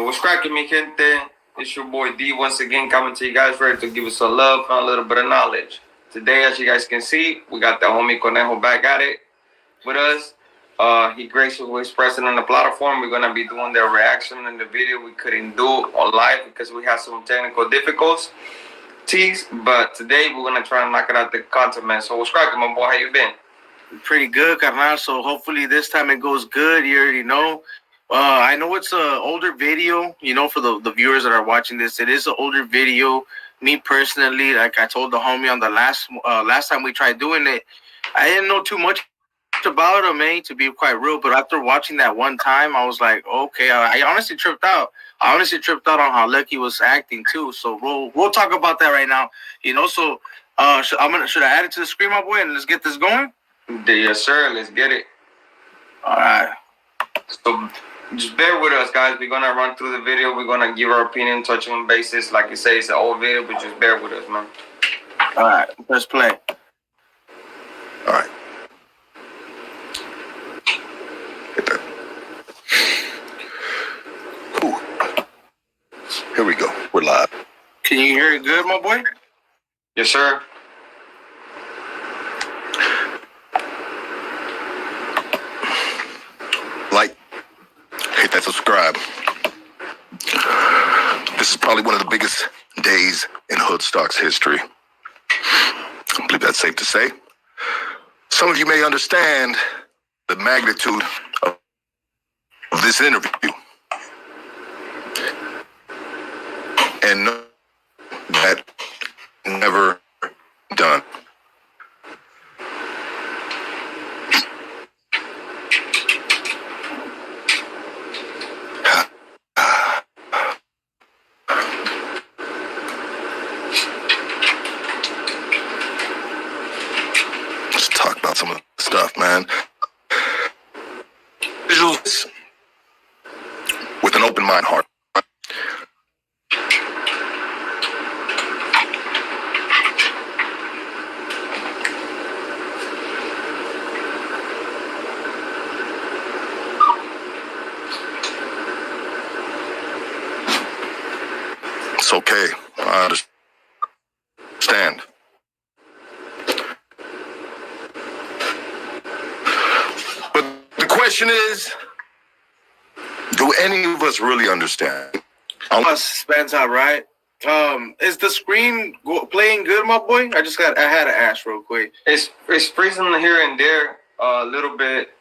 what's cracking, mi gente? It's your boy D once again coming to you guys, ready to give us some love and a little bit of knowledge. Today, as you guys can see, we got the homie Conejo back at it with us. He graciously expressed it on the platform. We're gonna be doing the reaction in the video. We couldn't do on live because we had some technical difficulties. But today we're gonna try and knock it out the content, man. So what's cracking, my boy? How you been? Pretty good, carnal. So hopefully this time it goes good. You already know. I know it's an older video, for the viewers that are watching this. It is an older video. Me personally, like I told the homie on the last time we tried doing it, I didn't know too much about him, man, to be quite real. But after watching that one time, I was like, okay, I honestly tripped out. I honestly tripped out on how Lucky was acting too. So we'll talk about that right now. So should I add it to the screen, my boy, and let's get this going? Yes, sir. Let's get it. All right. So just bear with us, guys. We're gonna run through the video. We're gonna give our opinion, touching on basis. Like you say, it's an old video, but just bear with us, man. All right, let's play. All right. Get that. Ooh. Here we go. We're live. Can you hear it good, my boy? Yes, sir. Like, hit that subscribe. This is probably one of the biggest days in Hoodstocks history. I believe that's safe to say. Some of you may understand the magnitude of this interview and know that never done. Let's talk about some of the stuff, man. Visuals with an open mind heart. It's okay. I understand. But the question is, do any of us really understand? Spence out, right? Is the screen playing good, my boy? I had to ask real quick. It's freezing here and there a little bit.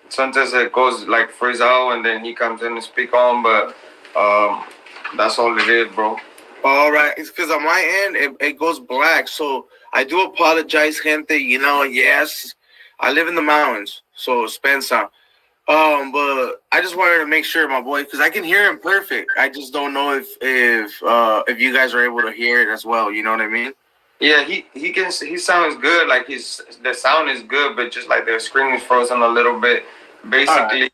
Sometimes it goes like freeze out and then he comes in and speak on, but that's all it is, bro. All right, it's because on my end it goes black, so I do apologize, gente. Yes, I live in the mountains, so Spencer. But I just wanted to make sure, my boy, because I can hear him perfect. I just don't know if you guys are able to hear it as well. You know what I mean? Yeah, he sounds good. Like the sound is good, but just like the screen is frozen a little bit. Basically,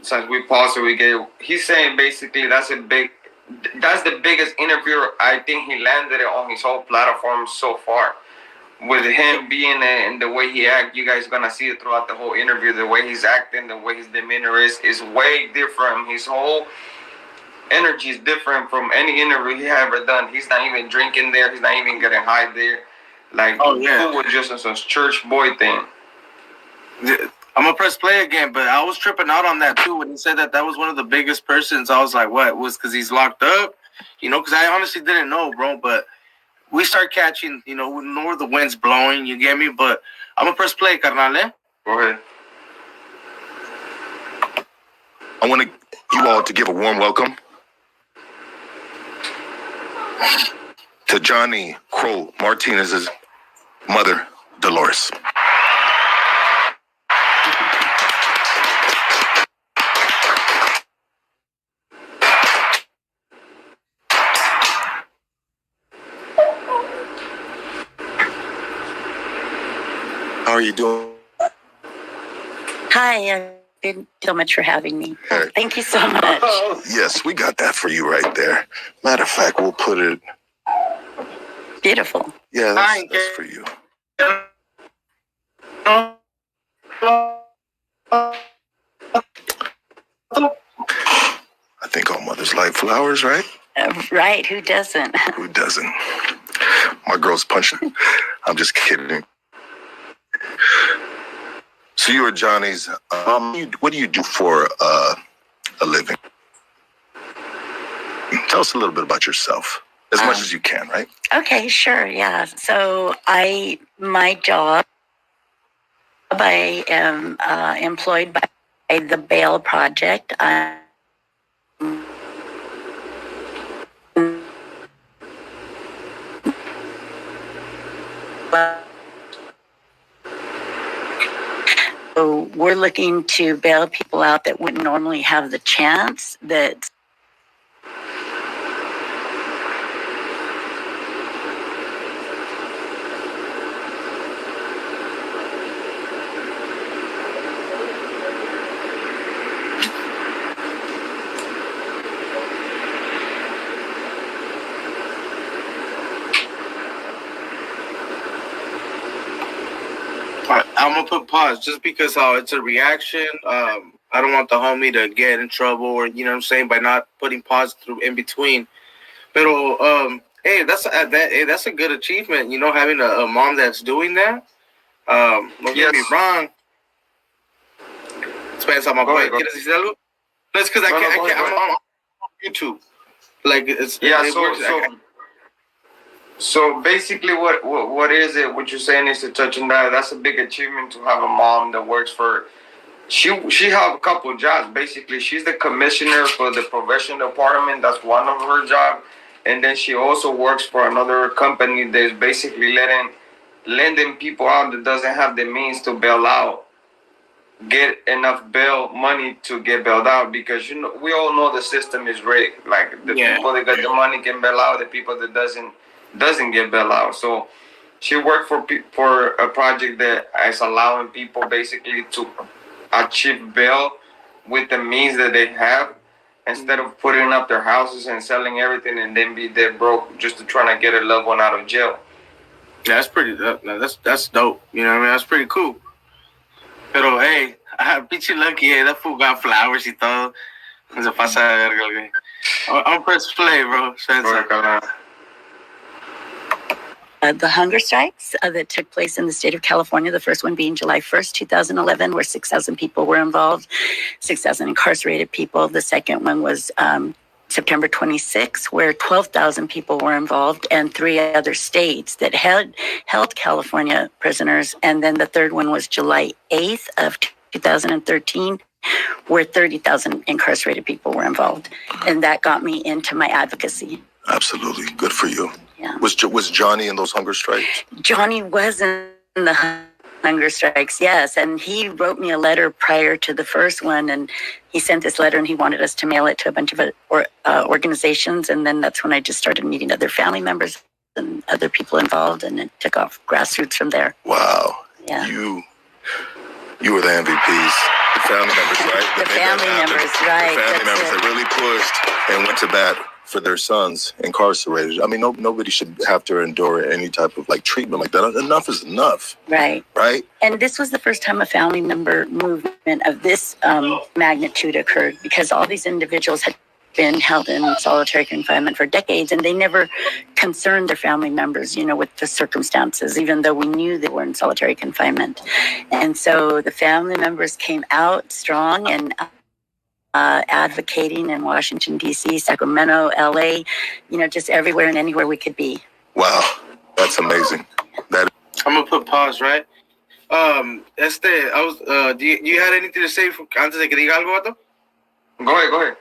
since we paused it, he's saying basically that's the biggest interview I think he landed it on his whole platform so far. With him being and the way he acts, you guys gonna see it throughout the whole interview. The way he's acting, the way his demeanor is way different. His whole energy is different from any interview he ever done. He's not even drinking there. He's not even getting high there. Like, it was just some church boy thing. I'm gonna press play again, but I was tripping out on that too when he said that was one of the biggest persons. I was like, what? Was because he's locked up? Because I honestly didn't know, bro. But we start catching, we know where the wind's blowing. You get me? But I'm gonna press play, carnal. Go ahead. I want you all to give a warm welcome to Johnny Crow Martinez's mother, Dolores. How are you doing? Hi, thank you so much for having me. Thank you so much. Yes, we got that for you right there. Matter of fact, we'll put it. Beautiful. Yeah, that's for you. think all mothers like flowers, right? Right. Who doesn't? Who doesn't? My girl's punching. I'm just kidding. So you are Johnny's. What do you do for a living? Tell us a little bit about yourself, as much as you can, right? Okay, sure. Yeah. So my job, I am employed by the Bail Project. So we're looking to bail people out that wouldn't normally have the chance. That I'm gonna put pause just because it's a reaction. I don't want the homie to get in trouble, or you know what I'm saying, by not putting pause through in between. But hey, that's a good achievement. You know, having a mom that's doing that. Don't get me wrong. Spence, I'm ¿Quieres decir algo? No, it's because I can't. I'm on YouTube. Like it's So basically, what is it? What you're saying is to touch on that. That's a big achievement to have a mom that works for. She have a couple of jobs. Basically, she's the commissioner for the probation department. That's one of her jobs, and then she also works for another company that's basically lending people out that doesn't have the means to bail out, get enough bail money to get bailed out, because we all know the system is rigged. Like the people that got the money can bail out, the people that doesn't get bailed out. So she worked for a project that is allowing people basically to achieve bail with the means that they have, instead of putting up their houses and selling everything and then be dead broke just to try to get a loved one out of jail. Yeah, that's pretty. That's dope. You know what I mean? That's pretty cool. Pero hey, pinche lucky, hey, that fool got flowers y todo. Se pasa de verga, güey. I'm press play, bro. The hunger strikes that took place in the state of California, the first one being July 1st, 2011, where 6,000 people were involved, 6,000 incarcerated people. The second one was September 26th, where 12,000 people were involved, and 3 other states that held California prisoners. And then the third one was July 8th of 2013, where 30,000 incarcerated people were involved. And that got me into my advocacy. Absolutely. Good for you. Yeah. Was Johnny in those hunger strikes? Johnny was in the hunger strikes, yes. And he wrote me a letter prior to the first one, and he sent this letter and he wanted us to mail it to a bunch of organizations. And then that's when I just started meeting other family members and other people involved, and it took off grassroots from there. Wow. Yeah. You were the MVPs. The family members, right? The family members, right. The family members that really pushed and went to bat for their sons incarcerated. I mean, nobody should have to endure any type of treatment like that. Enough is enough. Right. Right. And this was the first time a family member movement of this magnitude occurred, because all these individuals had been held in solitary confinement for decades, and they never concerned their family members, with the circumstances, even though we knew they were in solitary confinement. And so the family members came out strong and advocating in Washington, D.C., Sacramento, L.A., just everywhere and anywhere we could be. Wow, that's amazing. I'm going to put pause, right? Do you had anything to say antes de que diga algo, Vato? Go ahead.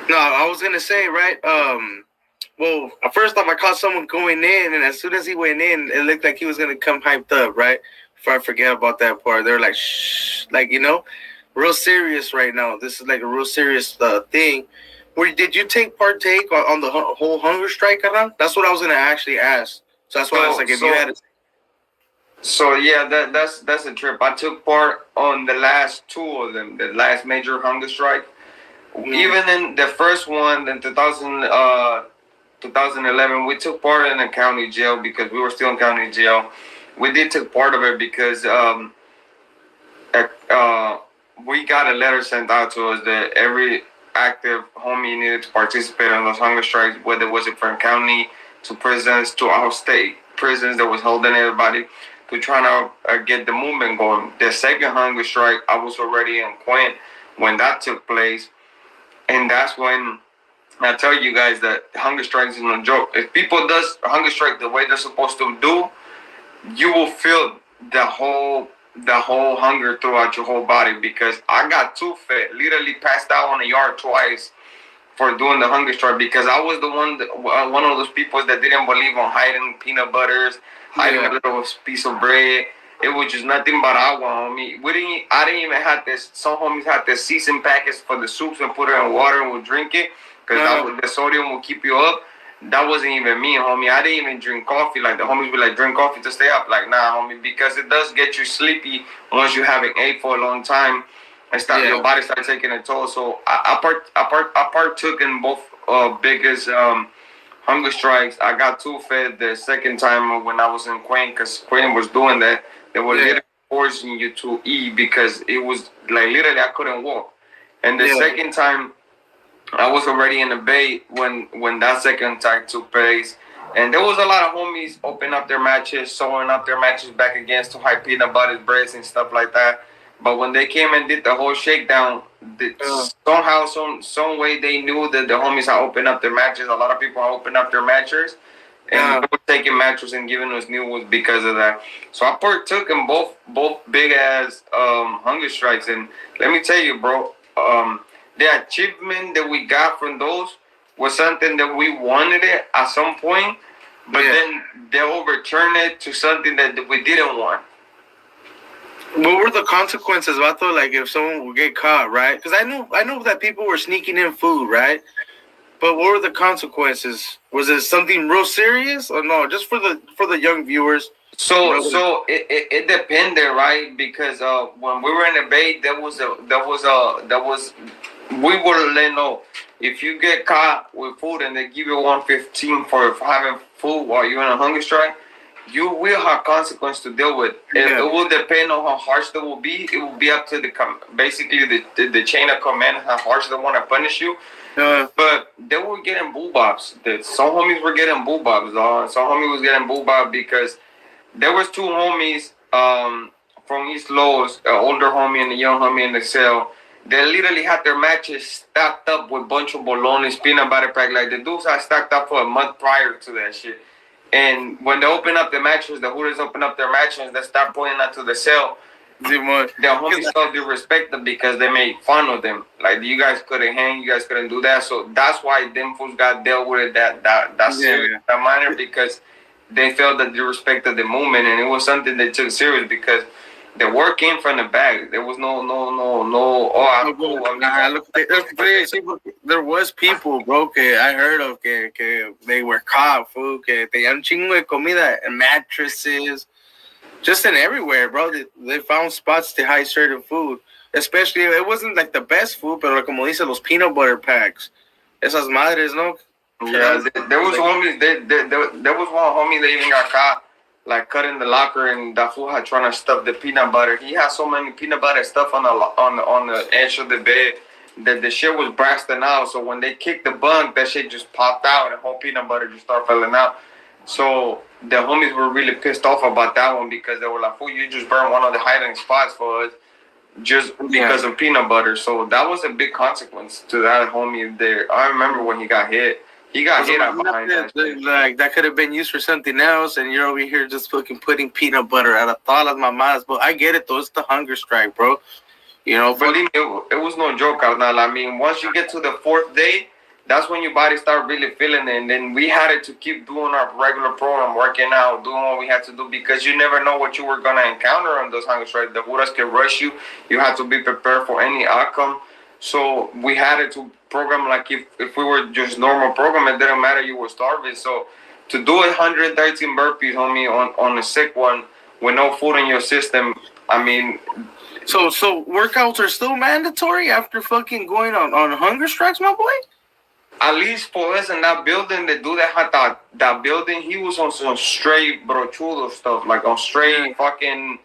No, I was going to say, right, well, first off, I caught someone going in, and as soon as he went in, it looked like he was going to come hyped up, right? Before I forget about that part, they're like, shh, real serious right now. This is a real serious thing. Did you partake on the whole hunger strike, Carnal? That's what I was going to actually ask. So that's why I was like, if you had it. So yeah, that's a trip. I took part on the last 2 of them, the last major hunger strike. Mm-hmm. Even in the first one in 2011, we took part in a county jail because we were still in county jail. We did take part of it because we got a letter sent out to us that active, homie needed to participate in those hunger strikes, whether it was in Frank County, to prisons, to our state prisons that was holding everybody, to trying to get the movement going. The second hunger strike, I was already in Quinn when that took place, and that's when I tell you guys that hunger strikes is no joke. If people does hunger strike the way they're supposed to do, you will feel the whole hunger throughout your whole body, because I got too fat, literally passed out on the yard twice for doing the hunger strike, because I was the one of those people that didn't believe on hiding peanut butters, hiding a little piece of bread. It was just nothing but agua, homie. I didn't even have this. Some homies had the seasoned packets for the soups and put it in water and would drink it, because the sodium will keep you up. That wasn't even me, homie. I didn't even drink coffee. Like, the homies be like, drink coffee to stay up. Like, nah, homie, because it does get you sleepy once you haven't ate for a long time, and your body starts taking a toll. So I partook in both biggest hunger strikes. I got too fed the second time when I was in Queen, because Queen was doing that. They were literally forcing you to eat, because it was like literally I couldn't walk. And the second time, I was already in the Bay when that second time took place. And there was a lot of homies opening up their matches, sewing up their matches back against to hide peanut butter breads and stuff like that. But when they came and did the whole shakedown, somehow, some way they knew that the homies had opened up their matches. A lot of people opened up their matches, and they were taking matches and giving us new ones because of that. So I partook in both big ass hunger strikes, and let me tell you, bro, the achievement that we got from those was something that we wanted it at some point, but then they overturned it to something that we didn't want. What were the consequences, Vato? Like, if someone would get caught, right? Because I know that people were sneaking in food, right? But what were the consequences? Was it something real serious, or no? Just for the young viewers. So it depended, right? Because when we were in the Bay, we were let know, if you get caught with food and they give you 115 for having food while you're in a hunger strike, you will have consequence to deal with. It will depend on how harsh they will be. It will be up to basically the chain of command how harsh they want to punish you. But they were getting bull bobs. Some homies were getting bull bobs. Some homie was getting bull bob because there was two homies from East Los, an older homie and a young homie in the cell. They literally had their matches stacked up with a bunch of bolognese, peanut butter pack. Like, the dudes had stacked up for a month prior to that shit. And when they open up the matches, the Hooters open up their matches, they start pointing out to the cell. The homies felt disrespected because they made fun of them. Like, you guys couldn't hang, you guys couldn't do that. So that's why them fools got dealt with that serious, that minor, because they felt that they respected the movement, and it was something they took serious because the work came from the back. There was no. There was people, bro, que I heard of que they were caught, food, que tenían chingo de comida and mattresses, just in everywhere, bro. They found spots to hide certain food, especially it wasn't like the best food, but como dice, los peanut butter packs, esas madres, no. Yeah, there was homies. There was one homie that even got caught, like, cutting the locker, and that fool had trying to stuff the peanut butter. He had so many peanut butter stuff on the edge of the bed that the shit was bursting out. So when they kicked the bunk, that shit just popped out, and the whole peanut butter just started falling out. So the homies were really pissed off about that one, because they were like, "Fool, you just burned one of the hiding spots for us just because of peanut butter." So that was a big consequence to that homie there. I remember when he got hit. He got hit out behind that shit. Like, that could have been used for something else, and you're over here just fucking putting peanut butter out of todas las mamadas. But I get it, though. It's the hunger strike, bro. You know, believe me, it was no joke, carnal. I mean, once you get to the fourth day, that's when your body start really feeling it. And then we had to keep doing our regular program, working out, doing what we had to do, because you never know what you were going to encounter on those hunger strikes. The Judas can rush you. You have to be prepared for any outcome. So we had to program like if we were just normal program, it didn't matter, you were starving. So to do 113 burpees, homie, on a sick one with no food in your system, I mean. So workouts are still mandatory after fucking going on hunger strikes, my boy? At least for us in that building, they do that building, he was on some straight brochudo stuff, like on straight fucking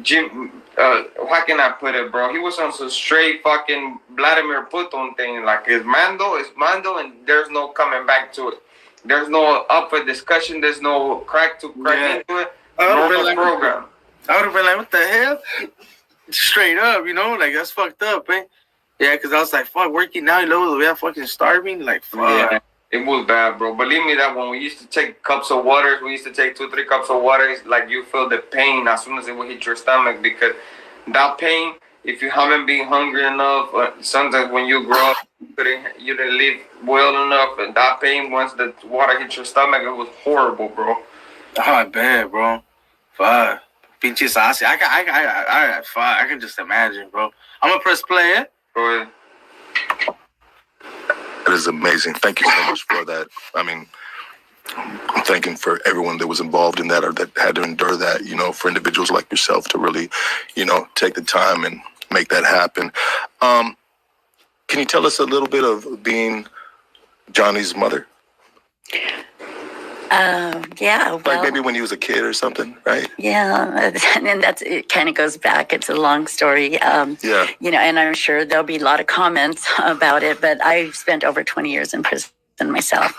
Jim, how can I put it, bro? He was on some straight fucking Vladimir Putin thing. Like, it's Mando, and there's no coming back to it. There's no up for discussion. There's no crack into it. Normal program. I would have been like, what the hell? Straight up, like, that's fucked up, man. Yeah, because I was like, fuck, working now, we are fucking starving. Like, fuck. Yeah, it was bad, bro. Believe me, that when we used to take cups of water, we used to take 2-3 cups of water, it's like you feel the pain as soon as it would hit your stomach, because that pain, if you haven't been hungry enough, sometimes when you grow up, you didn't live well enough, and that pain, once the water hit your stomach, it was horrible, bro. Oh, I bet, bro. Fuck. Pinche sassy. I can just imagine, bro. I'm gonna press play, eh? Go ahead. That is amazing. Thank you so much for that. I mean, I'm thanking for everyone that was involved in that or that had to endure that, for individuals like yourself to really, take the time and make that happen. Can you tell us a little bit of being Johnny's mother? Yeah, well, like maybe when he was a kid or something, right? Yeah, and it kind of goes back. It's a long story. Yeah. And I'm sure there'll be a lot of comments about it, but I've spent over 20 years in prison myself.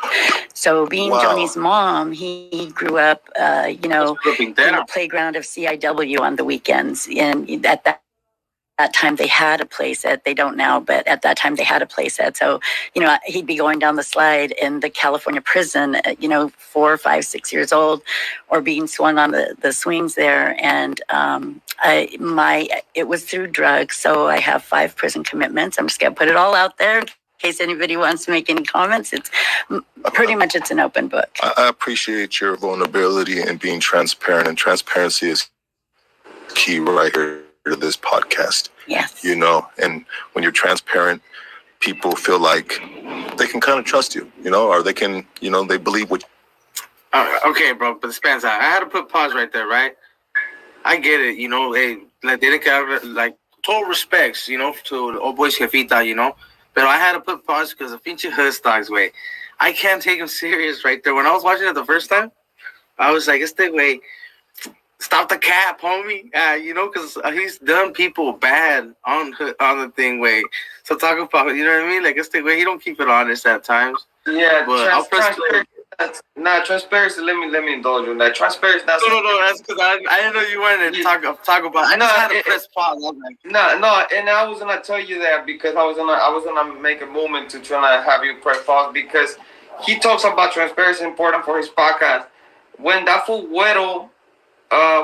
So being Johnny's mom, he grew up, in the playground of CIW on the weekends. And at that time they had a play set. They don't now, but at that time they had a play set. So, he'd be going down the slide in the California prison, 4, 5, 6 years old, or being swung on the swings there. And it was through drugs. So I have 5 prison commitments. I'm just going to put it all out there in case anybody wants to make any comments. It's pretty much, it's an open book. I appreciate your vulnerability and being transparent, and transparency is key right here to this podcast. Yes. And when you're transparent, people feel like they can kind of trust you, or they can, they believe what. Okay, bro, but the spans out. I had to put pause right there, right? I get it, hey, like, they didn't have, like, total respects, to the old boys jefita, but I had to put pause because of pinche Hoodstocks, way. I can't take him serious right there. When I was watching it the first time, I was like, este way. Stop the cap, homie. Because he's done people bad on the thing way. So talk about, you know what I mean? Like, it's the way he don't keep it honest at times. Yeah, but transparency. Let me indulge you in that. Transparency. No. That's because I didn't know you wanted to talk about. I just had to press pause. No, and I was gonna tell you that because I was gonna make a movement to try to have you press pause, because he talks about transparency important for his podcast. When that fool Güero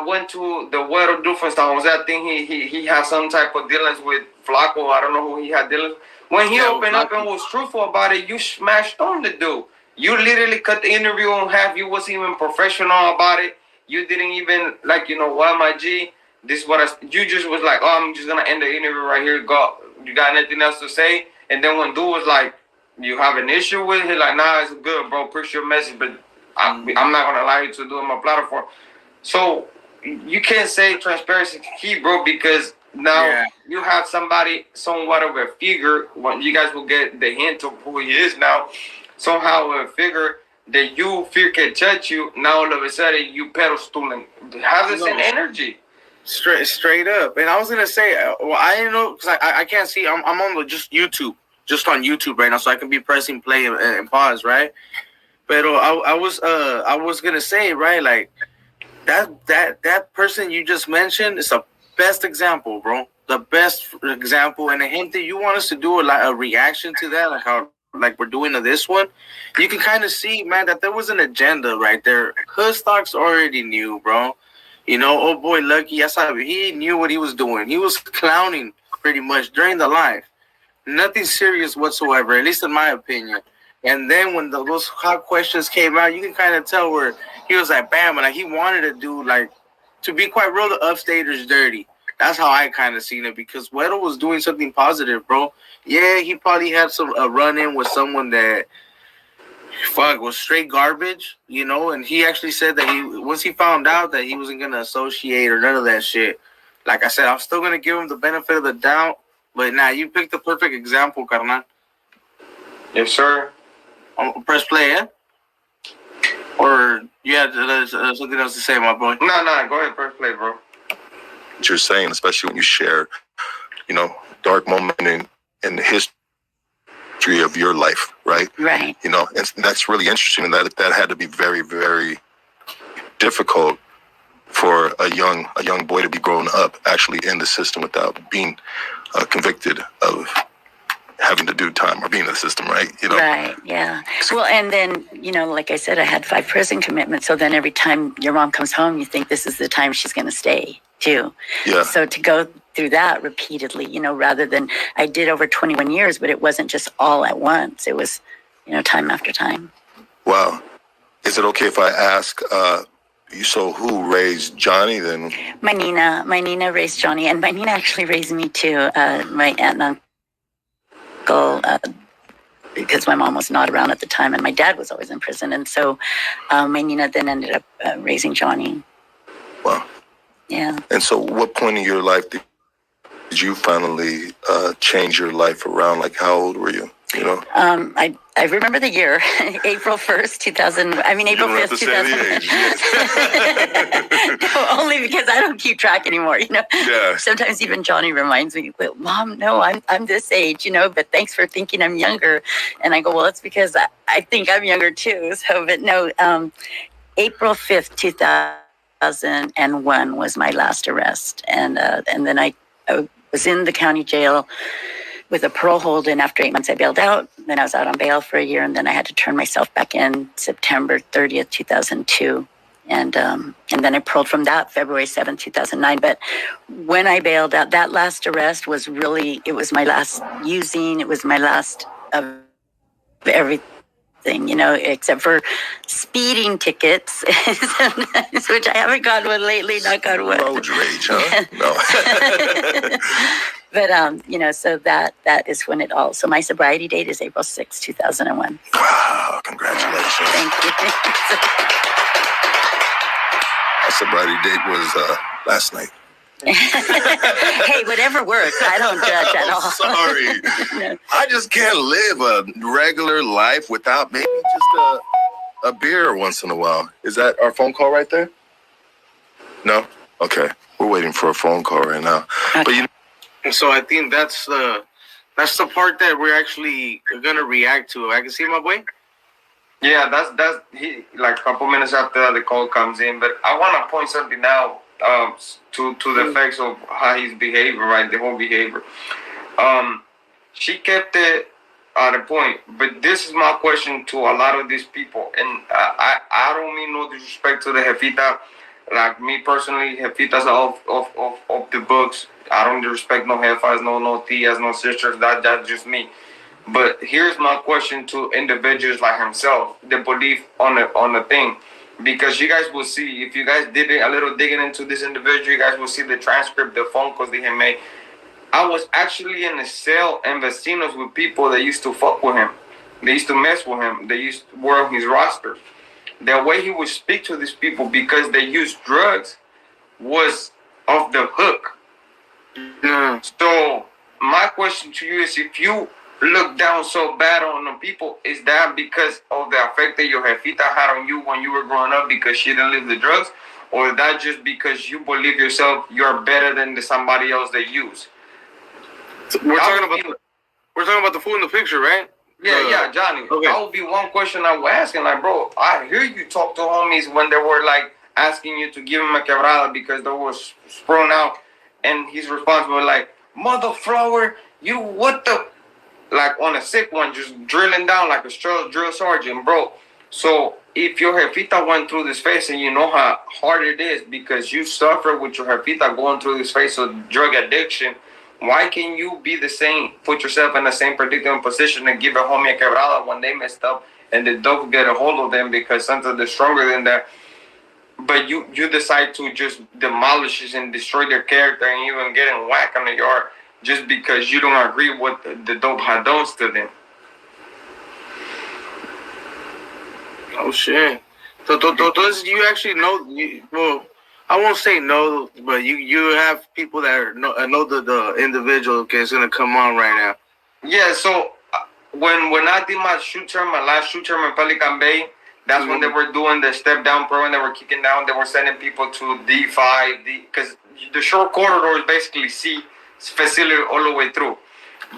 went to the Güero Dufenstein, was that thing he had some type of dealings with Flaco. I don't know who he had dealings. When he opened up and was truthful about it, you smashed on the dude. You literally cut the interview in half. You wasn't even professional about it. You didn't even what, my G, this is what you just was like, oh, I'm just gonna end the interview right here. Go. You got anything else to say? And then when dude was like, you have an issue with it, like, nah, it's good, bro. Appreciate your message, but I'm not gonna allow you to do it on my platform. So you can't say transparency is key, bro, because now you have somebody somewhat of a figure. When you guys will get the hint of who he is now, somehow a figure that you fear can judge you. Now all of a sudden you pedestal and have the same energy. Straight up. And I was gonna say, I didn't know because I can't see. I'm on just on YouTube right now, so I can be pressing play and pause, right? But I was gonna say, right, like. That person you just mentioned is the best example, bro. The best example, and a hint that you want us to do a reaction to that, like how we're doing to this one. You can kind of see, man, that there was an agenda right there. Hoodstocks already knew, bro. Oh boy, Lucky, he knew what he was doing. He was clowning pretty much during the live. Nothing serious whatsoever, at least in my opinion. And then when those hot questions came out, you can kind of tell where he was like, bam, and like he wanted to do, like, to be quite real, the upstaters dirty. That's how I kind of seen it, because Weddle was doing something positive, bro. Yeah, he probably had a run-in with someone that, was straight garbage, and he actually said that once he found out that he wasn't going to associate or none of that shit, like I said, I'm still going to give him the benefit of the doubt, but now you picked the perfect example, carnal. Yes, sir. Press play, eh? Or you had something else to say, my boy? No, go ahead, press play, bro. you're saying, especially when you share, dark moment in the history of your life, right? Right. And that's really interesting, and that had to be very, very difficult for a young boy to be growing up actually in the system without being convicted of having to do time or being in the system, right? Right, yeah. Well, and then, like I said, I had 5 prison commitments. So then every time your mom comes home, you think this is the time she's going to stay, too. Yeah. So to go through that repeatedly, rather than, I did over 21 years, but it wasn't just all at once. It was, time after time. Wow. Is it okay if I ask, so who raised Johnny then? My Nina raised Johnny, and my Nina actually raised me, too. My aunt and uncle. Because my mom was not around at the time and my dad was always in prison. And so my Nina then ended up raising Johnny. Wow. Yeah. And so what point in your life did you finally change your life around? Like, how old were you? I remember the year, April 1st, 2000. I mean, April 5th, 2000. No, only because I don't keep track anymore, Yeah. Sometimes even Johnny reminds me, well, Mom, no, I'm this age, but thanks for thinking I'm younger. And I go, well, it's because I think I'm younger too. So, but no, April 5th, 2001 was my last arrest. And then I was in the county jail with a parole hold, and after 8 months I bailed out. Then I was out on bail for a year, and then I had to turn myself back in September 30th, 2002. And then I paroled from that February 7th, 2009. But when I bailed out, that last arrest was really, it was my last using, it was my last of everything, except for speeding tickets, which I haven't gotten one lately, not got one. Road rage, huh? No. But, so that is when it all, so my sobriety date is April 6, 2001. Wow, congratulations. Thank you. My sobriety date was last night. Hey, whatever works. I don't judge at all. Sorry. No. I just can't live a regular life without maybe just a beer once in a while. Is that our phone call right there? No? Okay. We're waiting for a phone call right now. Okay. But So I think that's the part that we're actually gonna react to. I can see my boy. Yeah, that's he. Like a couple minutes after that, the call comes in. But I want to point something out to the effects of how he's behaving, right? The whole behavior. She kept it at a point, but this is my question to a lot of these people, and I don't mean no disrespect to the jefita. Like me personally, jefitas are off the books. I don't respect no jefas, no tias, no sisters. That's just me. But here's my question to individuals like himself, the belief on the thing. Because you guys will see, if you guys did a little digging into this individual, you guys will see the transcript, the phone calls that he made. I was actually in a cell in Vecinos with people that used to fuck with him. They used to mess with him. They used to were on his roster. The way he would speak to these people because they used drugs was off the hook. Yeah. So my question to you is, if you look down so bad on the people, is that because of the effect that your jefita had on you when you were growing up because she didn't leave the drugs? Or is that just because you believe yourself you're better than somebody else they use? We're talking about the fool in the picture, right? Yeah, Johnny. Okay. That would be one question I would ask. And like, bro, I hear you talk to homies when they were like asking you to give him a quebrada because they were sprung out. And his response was like, mother flower, you what the... Like on a sick one, just drilling down like a drill sergeant, bro. So if your jefita went through this phase and you know how hard it is because you suffer with your jefita going through this phase of drug addiction, why can you be the same, put yourself in the same predicament position and give a homie a quebrada when they messed up and the dope get a hold of them because sometimes they're stronger than that? But you decide to just demolish it and destroy their character and even getting whacked on the yard just because you don't agree with the dope had done to them. Oh shit! So you actually know? Well, I won't say no, but you have people that know the individual is gonna come on right now. Yeah. So when I did my last shoot term in Pelican Bay, that's when they were doing the step down program. They were kicking down. They were sending people to D5, because the short corridor is basically C facility all the way through.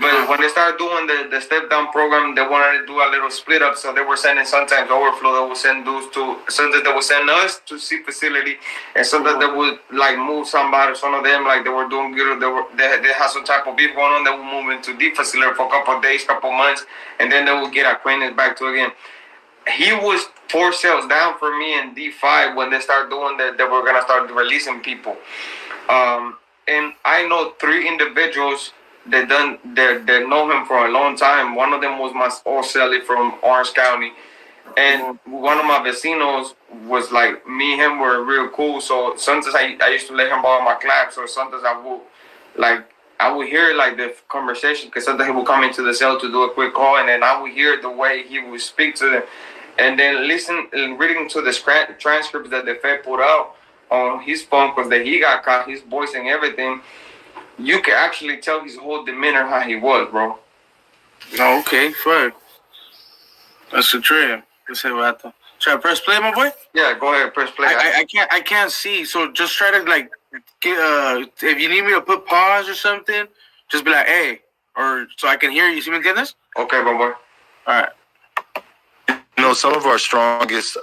But when they started doing the step down program, they wanted to do a little split up. So they were sending sometimes overflow. They would send dudes to sometimes they would send us to C facility, and sometimes they would like move somebody. Some of them like they were doing good. They had some type of beef going on. They would move into D facility for a couple of days, couple of months, and then they would get acquainted back to again. He was 4 cells down for me in D5 when they started doing that. They were gonna start releasing people, and I know 3 individuals that know him for a long time. One of them was my old cellie from Orange County, and one of my vecinos was like me and him were real cool. So sometimes I used to let him borrow my claps, or sometimes I would hear like the conversation, because sometimes he would come into the cell to do a quick call, and then I would hear the way he would speak to them, and then listen and reading to the transcripts that the Fed put out on his phone, because that he got caught, his voice and everything. You can actually tell his whole demeanor how he was, bro. Oh, okay, fuck. That's the trip. Should I press play, my boy? Yeah, go ahead, press play. I can't see, so just try to like get, if you need me to put pause or something, just be like, hey, or so I can hear you. See me get this? Okay, my boy. All right. You know, some of our strongest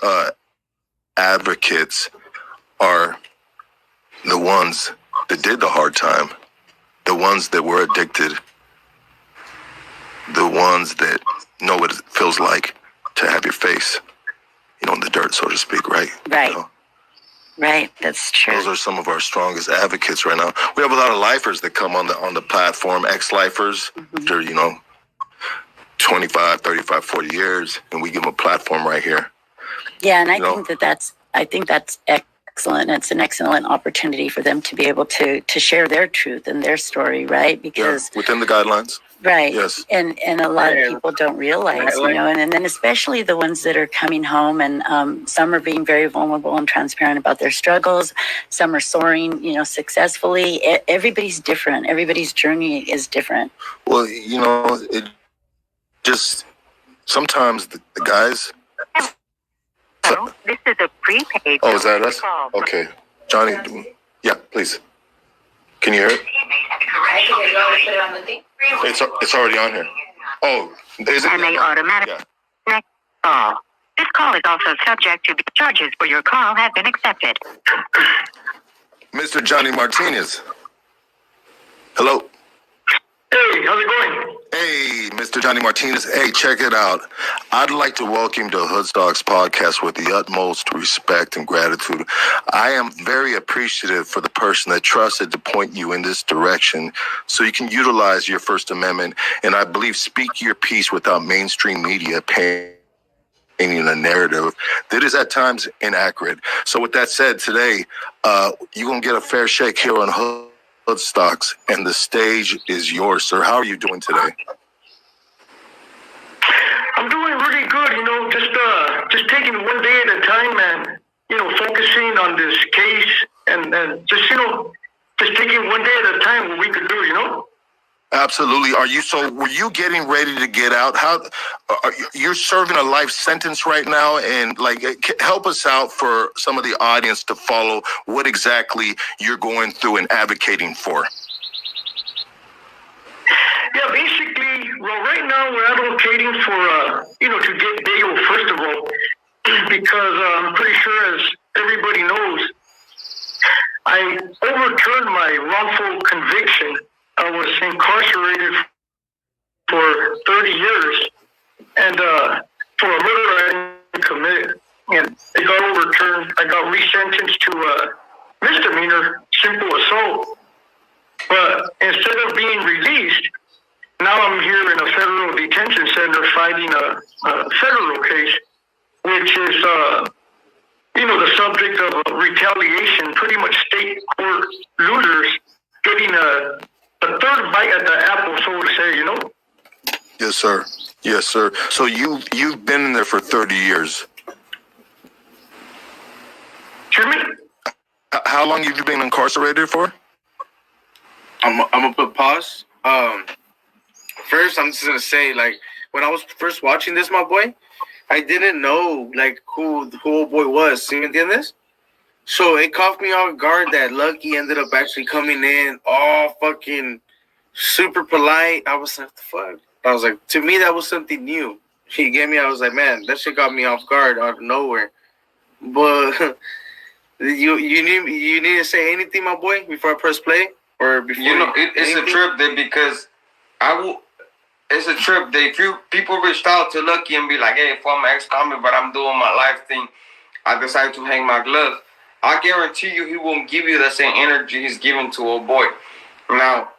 advocates are the ones that did the hard time, the ones that were addicted, the ones that know what it feels like to have your face, in the dirt, so to speak, right? Right. Right, that's true. Those are some of our strongest advocates right now. We have a lot of lifers that come on the platform, ex-lifers, they're, 25, 35, 40 years, and we give them a platform right here. Yeah, and I think that's excellent. It's an excellent opportunity for them to be able to share their truth and their story, right? Because within the guidelines. Right. Yes. And a lot of people don't realize, and then especially the ones that are coming home, and some are being very vulnerable and transparent about their struggles. Some are soaring, successfully. Everybody's different. Everybody's journey is different. Well, it just sometimes the guys. Hello, this is a prepaid. Oh, is that us? Okay. Johnny, yeah, please. Can you hear it? It's already on here. Oh, is it? And they automatically next call. This call is also subject to charges for your call have been accepted. Mr. Johnny Martinez. Hello. Hey, how's it going? Hey, Mr. Johnny Martinez. Hey, check it out. I'd like to welcome you to Hoodstocks podcast with the utmost respect and gratitude. I am very appreciative for the person that trusted to point you in this direction so you can utilize your First Amendment and I believe speak your piece without mainstream media painting a narrative that is at times inaccurate. So with that said, today, you're going to get a fair shake here on Hoodstocks, and the stage is yours, sir. How are you doing today? I'm doing really good, just taking one day at a time and, focusing on this case and just taking one day at a time what we could do, Absolutely. Were you getting ready to get out? You're serving a life sentence right now, and help us out for some of the audience to follow what exactly you're going through and advocating for. Yeah, basically, well, right now we're advocating for, to get bail, first of all, because I'm pretty sure, as everybody knows, I overturned my wrongful conviction. I was incarcerated for 30 years, and for a murder I didn't commit, and it got overturned. I got resentenced to a misdemeanor, simple assault. But instead of being released, now I'm here in a federal detention center fighting a federal case, which is, the subject of retaliation. Pretty much state court looters getting a third bite at the apple, so to say, Yes, sir. Yes, sir. So you've been in there for 30 years. Excuse me? How long have you been incarcerated for? I'm gonna put pause. First, I'm just gonna say, when I was first watching this, my boy, I didn't know who old boy was. ¿Sí me entiendes? So it caught me off guard that Lucky ended up actually coming in all fucking super polite. I was like, what the fuck? I was like, to me, that was something new. He gave me, I was like, man, that shit got me off guard out of nowhere. But you need to say anything, my boy, before I press play? Or before it's a trip there because it's a trip that if people reached out to Lucky and be like, hey, for my ex-comic, but I'm doing my life thing, I decided to hang my gloves. I guarantee you he won't give you the same energy he's giving to old boy. Now,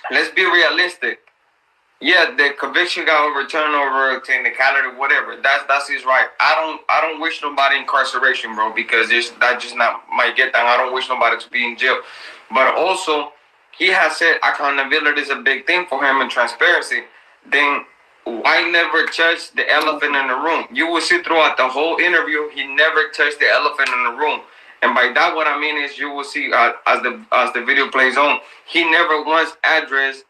let's be realistic. Yeah, the conviction got overturned over technicality, whatever. That's his right. I don't wish nobody incarceration, bro, because that's just not my get down. I don't wish nobody to be in jail. But also, he has said accountability is a big thing for him and transparency. Then why never touch the elephant in the room? You will see throughout the whole interview, he never touched the elephant in the room. And by that, what I mean is you will see as the video plays on, he never once addressed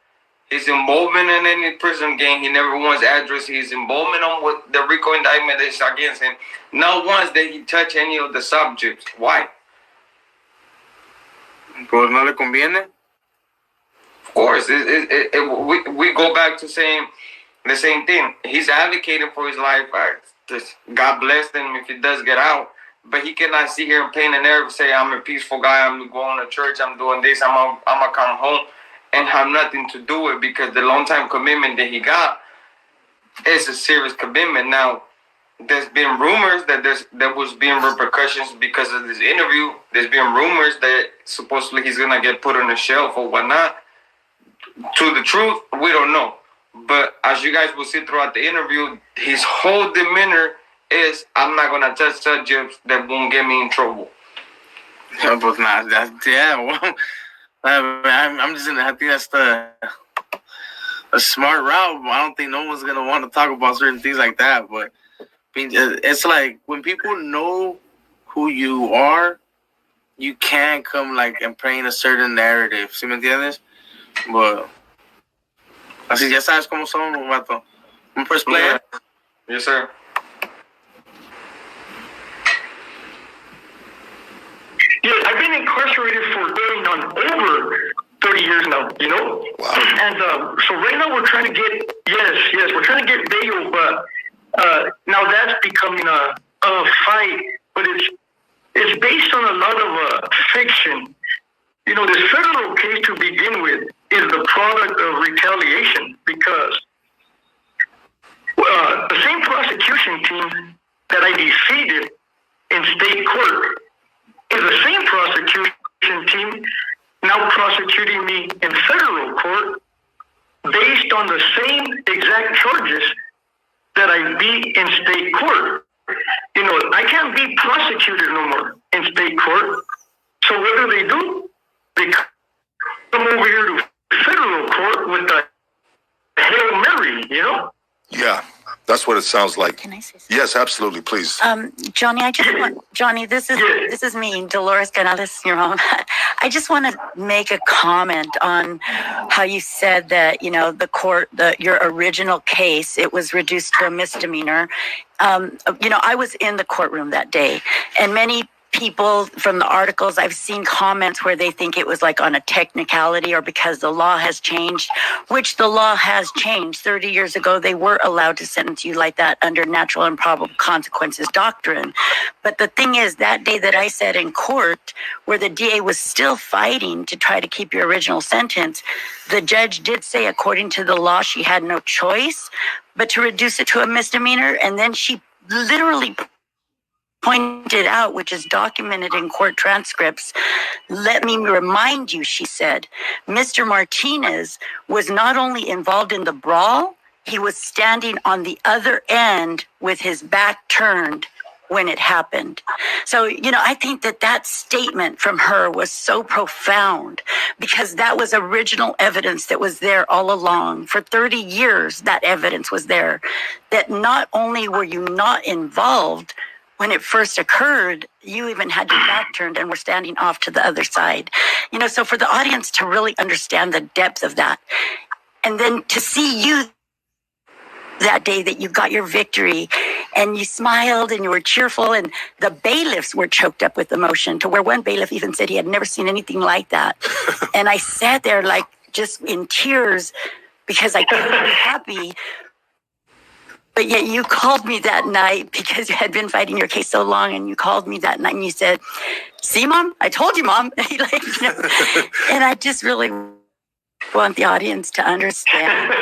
his involvement in any prison gang. He never once addressed his involvement on what the RICO indictment is against him. Not once did he touch any of the subjects. Why? Pues no le conviene. Of course, we go back to saying the same thing. He's advocating for his life. God bless him if he does get out. But he cannot sit here and paint a narrative, say, I'm a peaceful guy, I'm going to church, I'm doing this, I'm going to come home, and have nothing to do with it, because the long time commitment that he got is a serious commitment. Now, there's been rumors that there was being repercussions because of this interview. There's been rumors that supposedly he's going to get put on a shelf or whatnot. To the truth, we don't know. But as you guys will see throughout the interview, his whole demeanor is, I'm not going to touch subjects that won't get me in trouble. But nah, well, I'm just I think that's a smart route. I don't think no one's gonna want to talk about certain things like that. But it's like when people know who you are, you can't come like and paint a certain narrative. ¿Sí me entiendes? But así ya sabes cómo son, vato. Un first player. Yes, sir. Yeah, I've been incarcerated for going on over 30 years now, you know? Wow. And so right now we're trying to get, yes, we're trying to get bail, but now that's becoming a fight, but it's based on a lot of fiction. You know, this federal case to begin with is the product of retaliation, because the same prosecution team that I defeated in state court is the same prosecution team now prosecuting me in federal court based on the same exact charges that I beat in state court. You know, I can't be prosecuted no more in state court. So what do? They come over here to federal court with the Hail Mary, you know? Yeah, that's what it sounds like. Can I say something? Yes, absolutely, please. Johnny, this is me, Dolores Canales, your mom. I just want to make a comment on how you said that, you know, your original case, it was reduced to a misdemeanor. You know, I was in the courtroom that day, and many people from the articles, I've seen comments where they think it was like on a technicality or because the law has changed, which the law has changed. 30 years ago, they were allowed to sentence you like that under natural and probable consequences doctrine. But the thing is, that day that I said in court, where the DA was still fighting to try to keep your original sentence, the judge did say, according to the law, she had no choice but to reduce it to a misdemeanor. And then she literally pointed out, which is documented in court transcripts, let me remind you, she said, Mr. Martinez was not only involved in the brawl, he was standing on the other end with his back turned when it happened. So, you know, I think that statement from her was so profound, because that was original evidence that was there all along. For 30 years, that evidence was there, that not only were you not involved when it first occurred, you even had your back turned and were standing off to the other side. You know, so for the audience to really understand the depth of that, and then to see you that day that you got your victory, and you smiled and you were cheerful, and the bailiffs were choked up with emotion to where one bailiff even said he had never seen anything like that. And I sat there like just in tears because I couldn't be happy. But yet you called me that night because you had been fighting your case so long, and you called me that night and you said, "See, Mom, I told you, Mom." And I just really want the audience to understand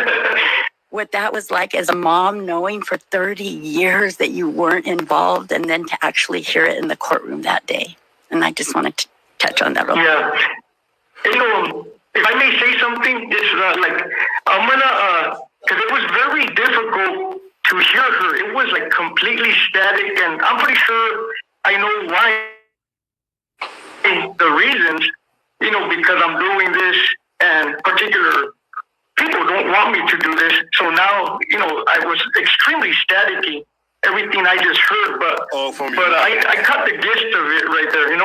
what that was like as a mom, knowing for 30 years that you weren't involved, and then to actually hear it in the courtroom that day. And I just wanted to touch on that real quick. Yeah. If I may say something, it's I'm gonna, because it was very difficult to hear her. It was like completely static, and I'm pretty sure I know why. The reasons, because I'm doing this, and particular people don't want me to do this. So now, I was extremely staticky, everything I just heard, but I caught the gist of it right there,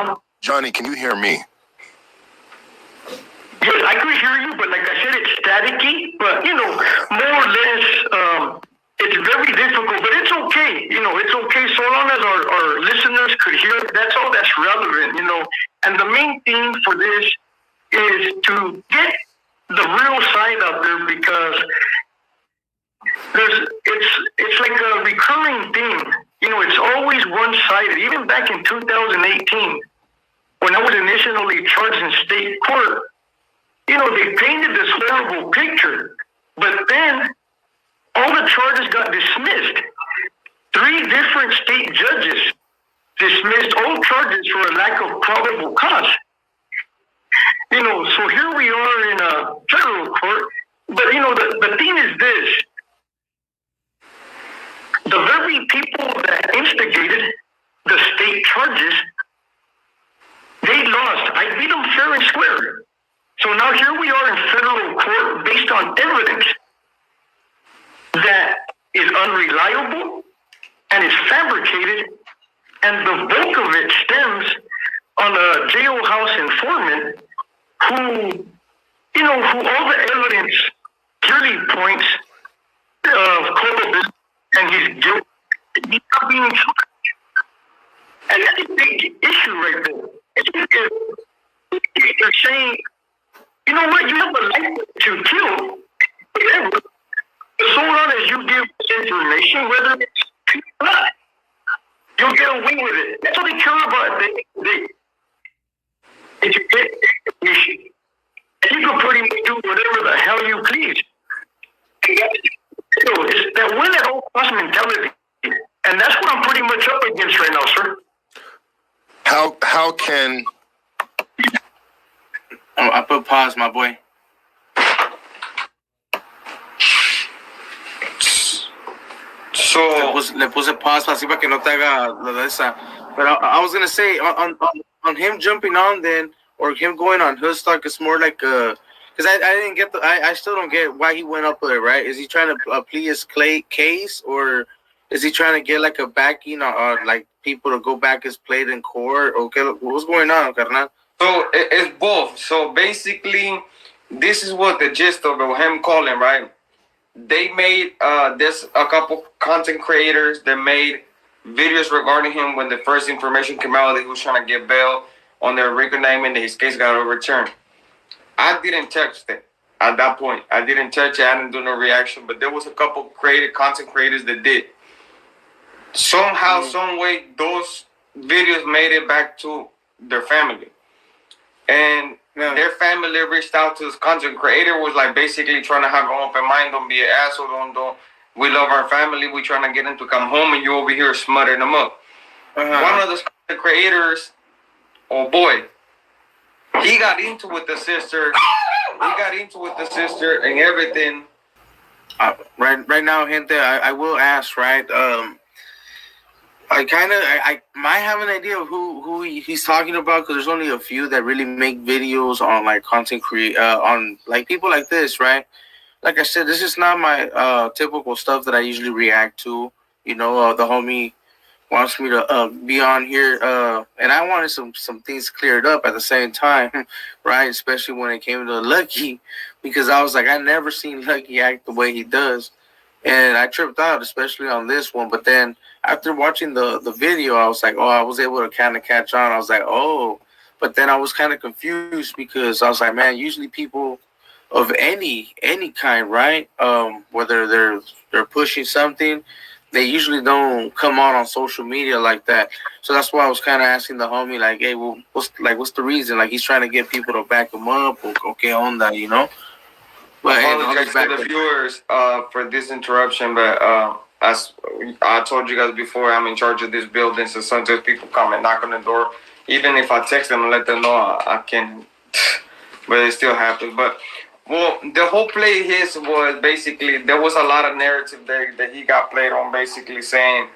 Johnny, can you hear me? Yes, I could hear you, but like I said, it's staticky, but, more or less, it's very difficult, but it's okay. It's okay so long as our listeners could hear it. That's all that's relevant, And the main thing for this is to get the real side out there, because it's like a recurring theme. It's always one-sided. Even back in 2018, when I was initially charged in state court, they painted this horrible picture, but then all the charges got dismissed. 3 different state judges dismissed all charges for a lack of probable cause. So here we are in a federal court, but the thing is this: the very people that instigated the state charges, they lost. I beat them fair and square. So now here we are in federal court based on evidence that is unreliable and is fabricated, and the bulk of it stems on a jailhouse informant who all the evidence clearly points of culpability and his guilt. He's not being charged. And that's a big issue right there. They're saying, you know what, you have a life to kill, whatever. So long as you give information, whether it's true or not, you'll get away with it. That's what they care about. If you get information, and you can pretty much do whatever the hell you please. It's that win at all cost mentality, and that's what I'm pretty much up against right now, sir. How can I put pause, my boy. So Le puse pause así para que no te haga la de esa. But I was gonna say on him jumping on then, or him going on Hoodstock, it's more like because I didn't get I still don't get why he went up there, right? Is he trying to plead his case, or is he trying to get like a backing on like people to go back his plate in court? Okay, what's going on, carnal? So it's both. So basically, this is what the gist of him calling, right? They made there's a couple content creators that made videos regarding him when the first information came out that he was trying to get bail on their record name and his case got overturned. I didn't touch it at that point. I didn't touch it. I didn't do no reaction, but there was a couple content creators that did. Somehow, some way, those videos made it back to their family. And their family reached out to this content creator, was like basically trying to have an open mind, don't be an asshole, don't. We love our family, we trying to get them to come home, and you over here smothering them up. One of the content creators, oh boy, he got into with the sister. And everything. Right now, gente, I will ask, right? I might have an idea of who he's talking about, because there's only a few that really make videos on like content on like people like this, right? Like I said, this is not my typical stuff that I usually react to. The homie wants me to be on here, and I wanted some things cleared up at the same time, right? Especially when it came to Lucky, because I was like, I never seen Lucky act the way he does. And I tripped out, especially on this one. But then after watching the video, I was like, oh, I was able to kind of catch on. I was like, oh. But then I was kind of confused because I was like, man, usually people of any kind, right? Whether they're pushing something, they usually don't come out on social media like that. So that's why I was kind of asking the homie, like, hey, well, what's the reason? Like, he's trying to get people to back him up or okay on that, you know? But Apologize to the viewers for this interruption, but as I told you guys before, I'm in charge of this building, so sometimes people come and knock on the door. Even if I text them and let them know, I can, but it still happens. But well, the whole play his was basically there was a lot of narrative there that he got played on, basically saying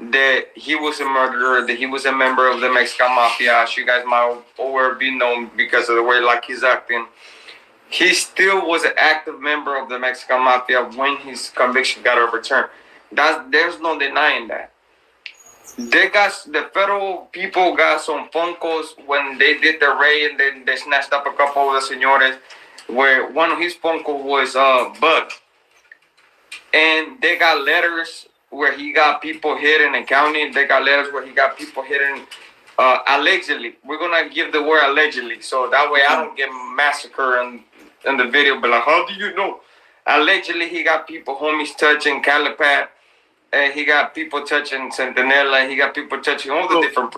that he was a murderer, that he was a member of the Mexican Mafia. As you guys might already be known because of the way like he's acting. He still was an active member of the Mexican Mafia when his conviction got overturned. There's no denying that. The federal people got some phone calls when they did the raid and then they snatched up a couple of the senores where one of his phone calls was bugged. And they got letters where he got people hit in the county. They got letters where he got people hit allegedly. We're going to give the word allegedly so that way I don't get massacred in the video, but like, how do you know? Allegedly, he got people, homies touching Calipat, and he got people touching Centinela, he got people touching all the different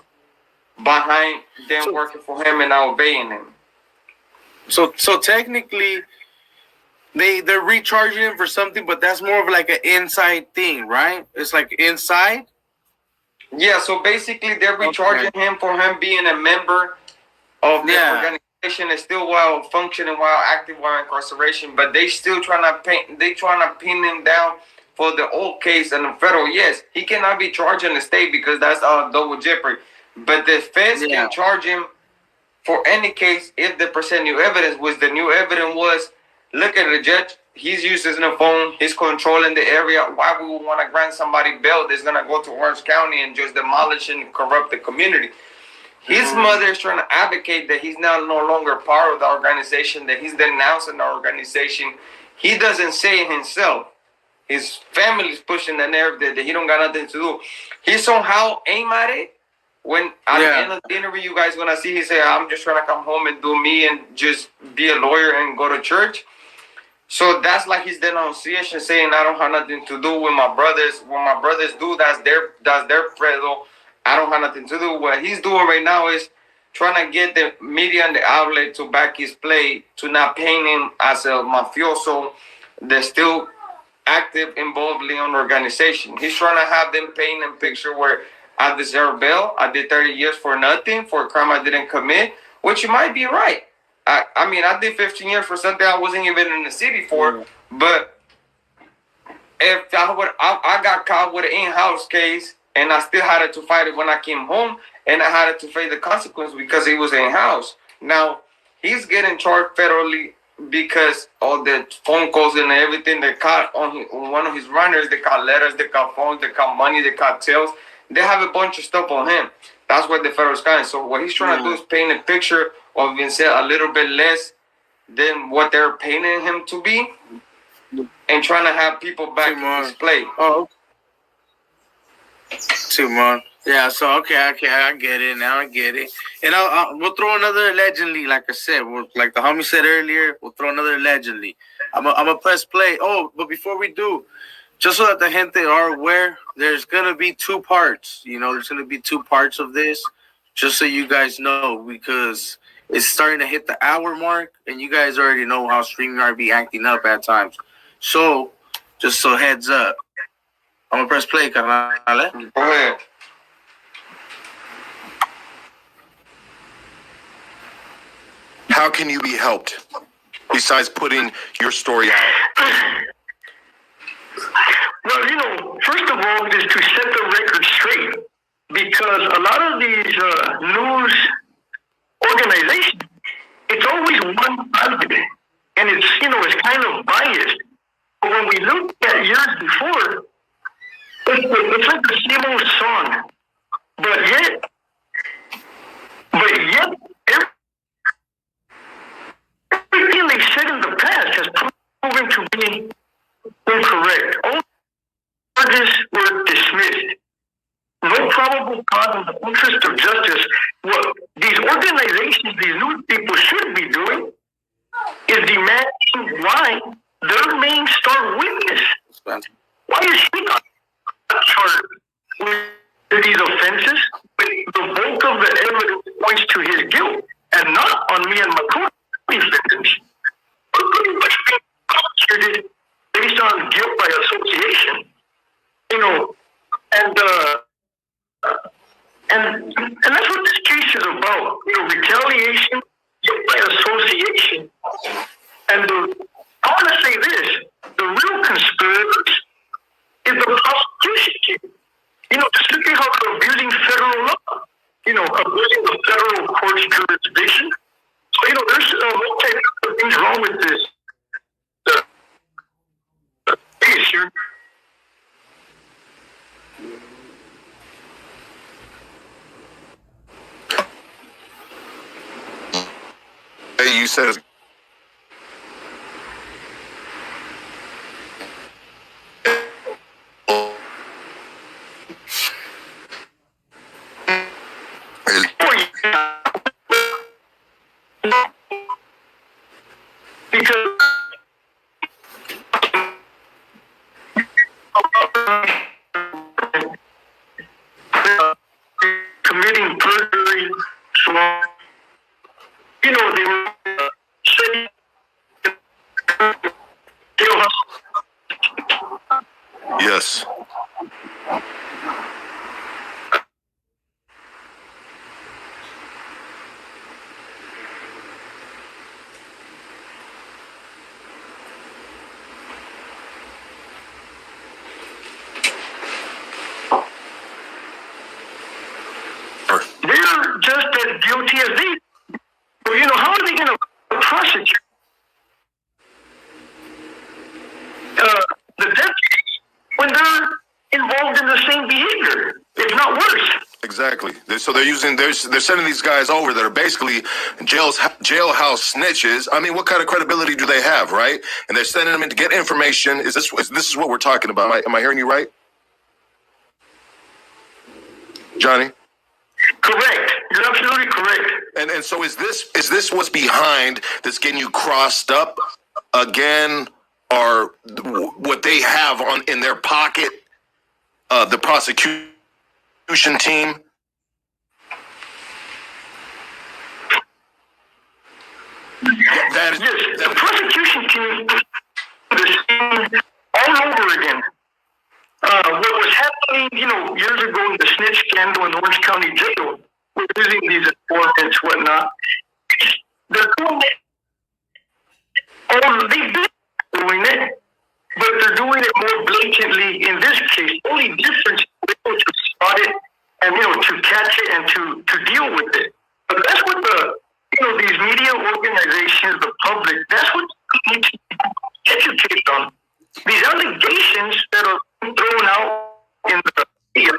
behind them working for him and obeying him. So technically, they're recharging him for something, but that's more of like an inside thing, right? It's like inside? Yeah, so basically they're recharging him for him being a member of the organization. Is still while functioning, while active, while incarceration, but they still trying to pin him down for the old case and the federal. Yes, he cannot be charged in the state because that's double jeopardy. But the feds can charge him for any case if they present new evidence. Which the new evidence was, look at the judge. He's using the phone. He's controlling the area. Why we would want to grant somebody bail that's gonna go to Orange County and just demolish and corrupt the community? His mother is trying to advocate that he's now no longer part of the organization, that he's denouncing the organization. He doesn't say it himself. His family's pushing the narrative that he don't got nothing to do. He somehow aim at it. When at the end of the interview, you guys gonna see he say, I'm just trying to come home and do me and just be a lawyer and go to church. So that's like his denunciation saying I don't have nothing to do with my brothers. What my brothers do, that's their predo. I don't have nothing to do. What he's doing right now is trying to get the media and the outlet to back his play, to not paint him as a mafioso that's still active, involved in an organization. He's trying to have them paint a picture where I deserve bail. I did 30 years for nothing, for a crime I didn't commit, which you might be right. I mean, I did 15 years for something I wasn't even in the city for, but if I got caught with an in-house case, and I still had to fight it when I came home, and I had to face the consequence because he was in-house. Now, he's getting charged federally because all the phone calls and everything they caught on one of his runners. They caught letters, they caught phones, they caught money, they caught tails. They have a bunch of stuff on him. That's what the federal's got. So what he's trying to do is paint a picture of himself a little bit less than what they're painting him to be, and trying to have people back in display. Oh, Too much. Yeah, so okay, I get it now. I get it, and we'll throw another allegedly. Like I said, like the homie said earlier, we'll throw another allegedly. I'm gonna press play. Oh, but before we do, just so that the gente are aware, there's gonna be two parts. You know, there's gonna be two parts of this, just so you guys know, because it's starting to hit the hour mark, and you guys already know how StreamYard be acting up at times. So, just so heads up. I'm gonna press play, carnal. Go ahead. How can you be helped besides putting your story out? Well, you know, first of all, is to set the record straight, because a lot of these news organizations, it's always one sided, and it's, you know, it's kind of biased. But when we look at years before, it's like the same old song, but yet everything they said in the past has proven to be incorrect. charges were dismissed. No probable cause in the interest of justice. What these organizations, these news people should be doing is demanding why their main star witness, why is he not charged with these offenses? But the bulk of the evidence points to his guilt and not on me and my co-defendants. We're pretty much being prosecuted based on guilt by association. You know, and that's what this case is about. You know, retaliation by association. And I want to say this: the real conspirators is the prosecution team. You know, just look at how they're abusing federal law. You know, abusing the federal court's jurisdiction. So, you know, there's all types of things wrong with this case here. Hey, you said because committing perjury, you know, they were saying yes. they're just as guilty as they. Well, you know, how are they going to prosecute the deputies when they're involved in the same behavior, if not worse? Exactly. So they're sending these guys over that are basically jailhouse snitches. I mean, what kind of credibility do they have, right? And they're sending them in to get information. This is what we're talking about? Am I hearing you right, Johnny? Correct. You're absolutely correct. And so is this what's behind that's getting you crossed up again, or what they have in their pocket? The prosecution team. Yes, the prosecution team is all over again. What was happening, you know, years ago in the snitch scandal in Orange County Jail, with using these informants, whatnot, they're doing it. Oh, they've been doing it, but they're doing it more blatantly in this case. The only difference is able to spot it and, you know, to catch it and to deal with it. But that's what these media organizations, the public, that's what we need to educate on. These allegations that are thrown out in the media,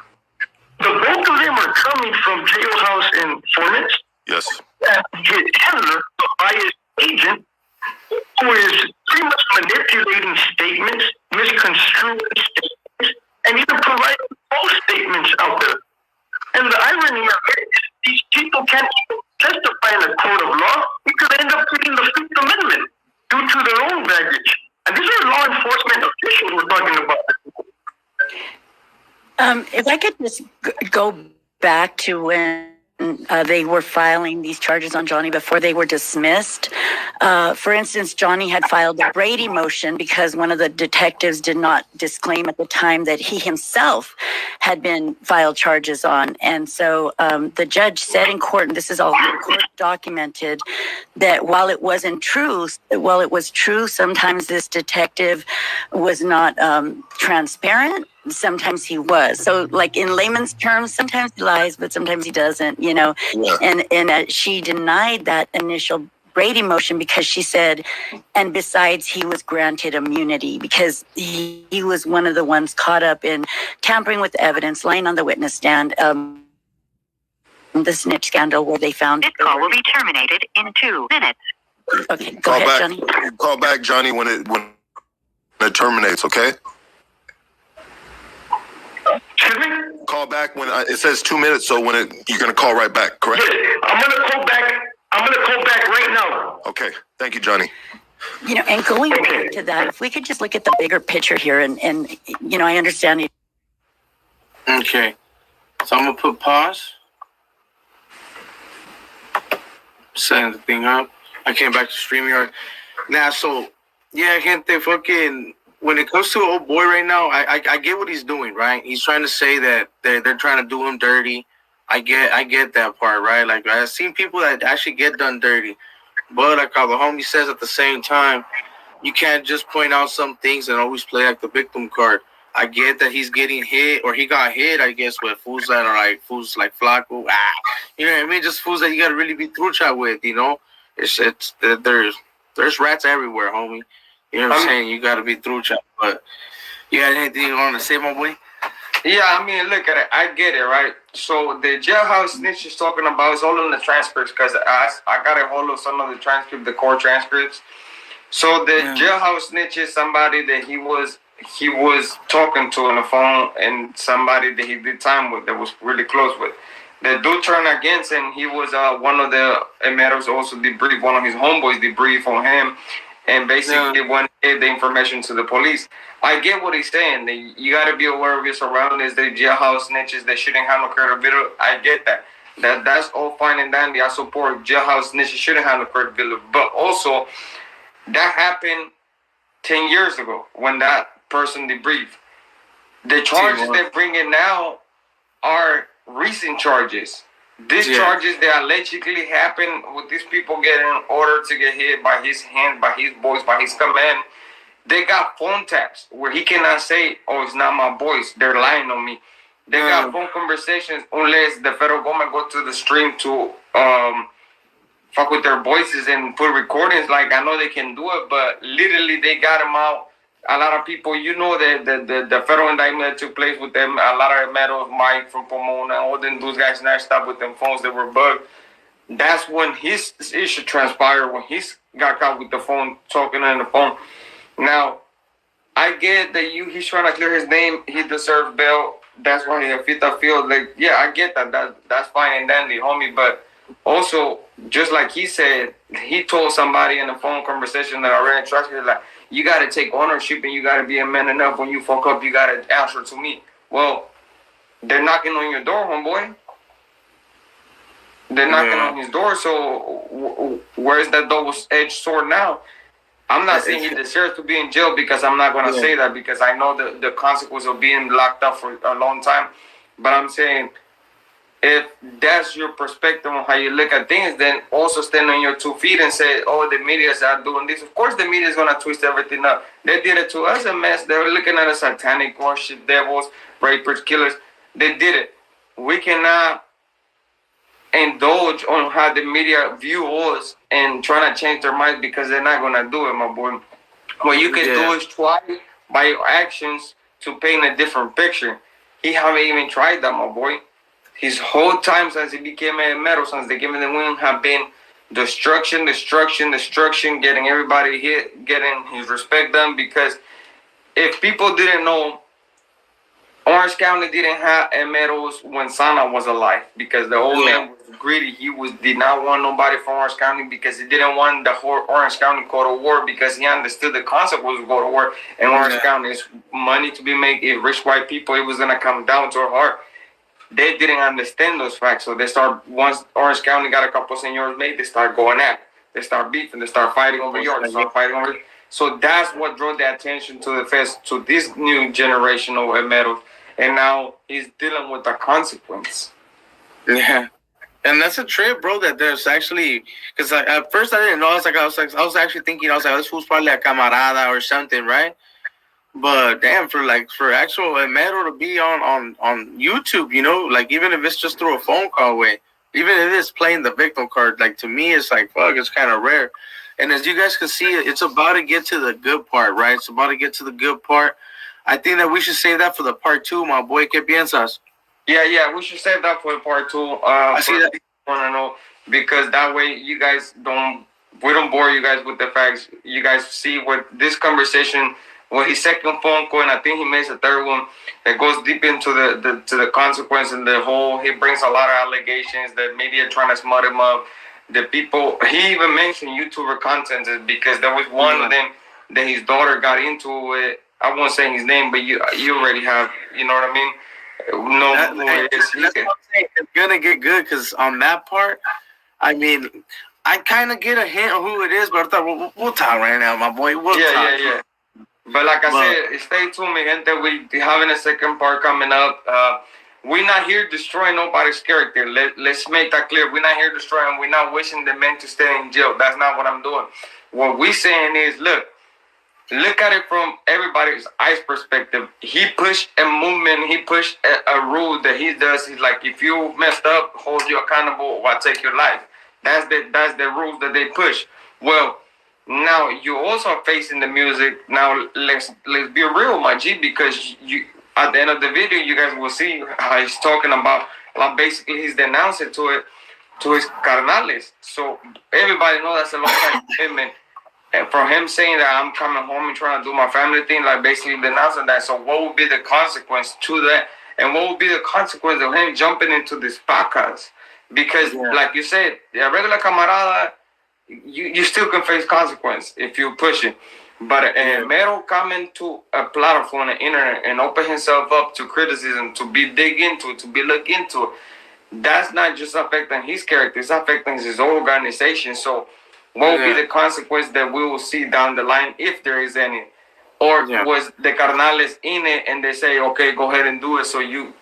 the bulk of them are coming from jailhouse informants. Yes. And his handler, the biased agent, who is pretty much manipulating statements, misconstruing statements, and even providing false statements out there. And the irony of it is these people can't even testify in a court of law because they end up pleading the Fifth Amendment due to their own baggage. And these are law enforcement officials we're talking about. If I could just go back to when they were filing these charges on Johnny before they were dismissed. For instance, Johnny had filed a Brady motion because one of the detectives did not disclaim at the time that he himself had been filed charges on. And so the judge said in court, and this is all court documented, that while it was true, sometimes this detective was not transparent. Sometimes he was. So like in layman's terms, sometimes he lies, but sometimes he doesn't, you know. Yeah. And she denied that initial Brady motion because she said, and besides, he was granted immunity because he was one of the ones caught up in tampering with evidence, lying on the witness stand, the snitch scandal where they found... This call will be terminated in 2 minutes. Okay, go ahead, Johnny. Call back, Johnny, when it terminates, okay? call back when it says 2 minutes. So when you're gonna call right back, correct? Yes, I'm gonna call back. I'm gonna call back right now. Okay. Thank you, Johnny. And going back to that, if we could just look at the bigger picture here, and I understand it. Okay. So I'm gonna put pause. Setting the thing up. I came back to StreamYard. Now, so yeah, gente, fucking. When it comes to an old boy right now, I get what he's doing, right? He's trying to say that they're trying to do him dirty. I get that part, right? Like, I've seen people that actually get done dirty. But like how the homie says at the same time, you can't just point out some things and always play like the victim card. I get that he's getting hit, or he got hit, I guess, with fools that are like fools like Flacco. You know what I mean? Just fools that you got to really be through chat with, you know? There's rats everywhere, homie. You know what I'm saying? You got to be through chat. But you got anything you want to say, my boy? Yeah, I mean, look at it. I get it, right? So the jailhouse snitch is talking about is all in the transcripts, because I got a hold of some of the transcripts, the core transcripts. So the jailhouse snitch is somebody that he was talking to on the phone, and somebody that he did time with, that was really close with. The dude turned against him. He was one of the emitters also debriefed, one of his homeboys debriefed on him, and basically wanted to give the information to the police. I get what he's saying. You got to be aware of your surroundings. The jailhouse snitches, they shouldn't have no credibility. I get that. That's all fine and dandy. I support jailhouse snitches shouldn't have no credibility. But also, that happened 10 years ago when that person debriefed. The charges they're bringing now are recent charges. These charges that allegedly happened with these people getting ordered to get hit by his hand, by his voice, by his command. They got phone taps where he cannot say, "Oh, it's not my voice. They're lying on me." They got phone conversations unless the federal government go to the stream to fuck with their voices and put recordings. Like, I know they can do it, but literally they got them out. A lot of people, the federal indictment that took place with them, a lot of metals, Mike from Pomona, all them those guys snatched up with them phones that were bugged. That's when his issue transpired, when he got caught with the phone, talking on the phone. Now, I get that he's trying to clear his name. He deserves bail. That's why he fit the field. Like, yeah, I get that. That's fine and dandy, homie. But also, just like he said, he told somebody in a phone conversation that I read in trust, like, you got to take ownership and you got to be a man enough. When you fuck up, you got to answer to me. Well, they're knocking on your door, homeboy. They're knocking on his door. So where's that double-edged sword now? I'm not saying he deserves to be in jail, because I'm not going to say that, because I know the consequence of being locked up for a long time. But I'm saying, if that's your perspective on how you look at things, then also stand on your 2 feet and say, oh, the media is not doing this. Of course the media is going to twist everything up. They did it to us a mess. They were looking at us satanic worship, devils, rapers, killers. They did it. We cannot indulge on how the media view us and trying to change their minds, because they're not going to do it, my boy. What you can do is try by your actions to paint a different picture. He haven't even tried that, my boy. His whole time since he became a metal, since they gave him the win, have been destruction, getting everybody hit, getting his respect done. Because if people didn't know, Orange County didn't have medals when Sana was alive, because the old man was greedy. He did not want nobody from Orange County, because he didn't want the whole Orange County go to war, because he understood the concept was to go to war. And Orange County is money to be made. If rich white people, it was gonna come down to our heart. They didn't understand those facts, so they start, once Orange County got a couple seniors made, they start going at it. They start beefing, they start fighting over yards, So that's what drew the attention to the fest, to this new generation of medals. And now he's dealing with the consequence. Yeah. And that's a trip, bro, that there's actually, because at first I didn't know. I was actually thinking, this fool's probably a camarada or something, right? But damn, for actual medal to be on YouTube, like, even if it's just through a phone call away, even if it's playing the victim card, like, to me, it's like, fuck, it's kind of rare. And as you guys can see, it's about to get to the good part, right? It's about to get to the good part. I think that we should save that for the part 2, my boy. ¿Qué piensas? Yeah, we should save that for the part 2. I see that. Want to know, because that way we don't bore you guys with the facts. You guys see what this conversation Well, his second phone call, and I think he makes a third one that goes deep into the consequence and the whole. He brings a lot of allegations. The media trying to smut him up. The people. He even mentioned YouTuber content because there was one of them that his daughter got into it. I won't say his name, but you already have. You know what I mean? No, who it is. That's what I'm saying. It's gonna get good because on that part, I mean, I kind of get a hint of who it is, but I thought we'll talk right now, my boy. We'll talk. Yeah. But like I said, stay tuned, mi gente. We having a second part coming up. We're not here destroying nobody's character. Let's make that clear. We're not here destroying. We're not wishing the men to stay in jail. That's not what I'm doing. What we saying is, look at it from everybody's eyes perspective. He pushed a movement. He pushed a rule that he does. He's like, if you messed up, hold you accountable, or I'll take your life. That's the rules that they push. Well, now you also are facing the music. Now let's be real, my G, because you at the end of the video, you guys will see how he's talking about. Like basically, he's denouncing to his carnales. So everybody knows that's a long time commitment. And from him saying that I'm coming home and trying to do my family thing, like basically denouncing that. So what would be the consequence to that? And what would be the consequence of him jumping into this podcast? Because like you said, a regular camarada, you still can face consequence if you push it. But Mero coming to a platform on the internet and open himself up to criticism, to be dig into, to be look into, that's not just affecting his character, it's affecting his organization. So what will be the consequence that we will see down the line, if there is any? Or was the carnales in it and they say, okay, go ahead and do it so you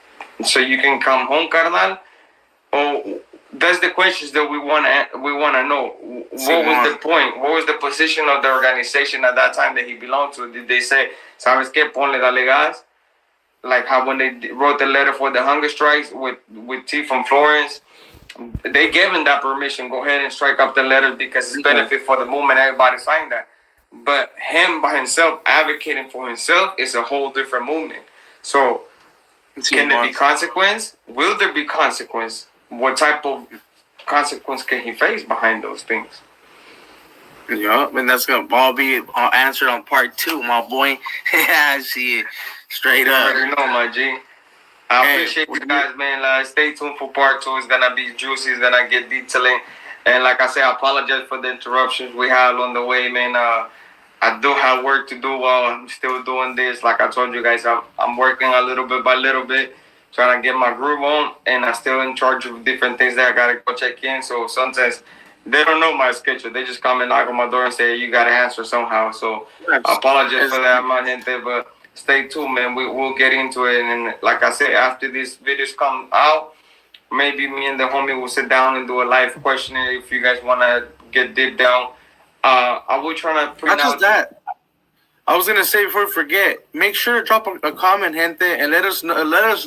can come home, carnal? Or that's the questions that we want to know. What was the point? What was the position of the organization at that time that he belonged to? Did they say, "Sabes qué? Ponle dale gas"? Like how when they wrote the letter for the hunger strikes with T from Florence, they gave him that permission. Go ahead and strike up the letter because it's benefit for the movement. Everybody signed that. But him by himself advocating for himself is a whole different movement. So can there be consequence? Will there be consequence? What type of consequence can he face behind those things? Yeah, and that's gonna all be answered on part 2, my boy. Yeah, see it straight up. You already know, my G. I appreciate you guys, man. Stay tuned for part 2. It's gonna be juicy. It's gonna get detailing. And like I said, I apologize for the interruptions we had on the way, man. I do have work to do while I'm still doing this. Like I told you guys, I'm working a little bit by little bit, trying to get my groove on, and I'm still in charge of different things that I gotta go check in. So sometimes they don't know my schedule. They just come and knock on my door and say, you gotta answer somehow. So I apologize for that, my gente, but stay tuned, man. We'll get into it. And like I said, after these videos come out, maybe me and the homie will sit down and do a live questionnaire if you guys want to get deep down. I will try to print not just that. I was gonna say before we forget, make sure to drop a comment, gente, and let us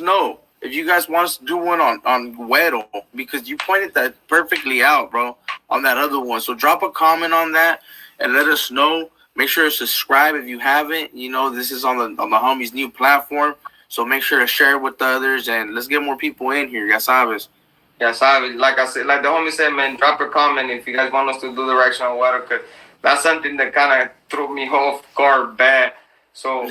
know if you guys want us to do one on Güero, because you pointed that perfectly out, bro, on that other one. So drop a comment on that and let us know. Make sure to subscribe if you haven't. You know, this is on the homie's new platform, so make sure to share it with others and let's get more people in here. Ya sabes. Ya sabes. Like I said, like the homie said, man, drop a comment if you guys want us to do the reaction on Güero, because that's something that kind of threw me off guard bad. So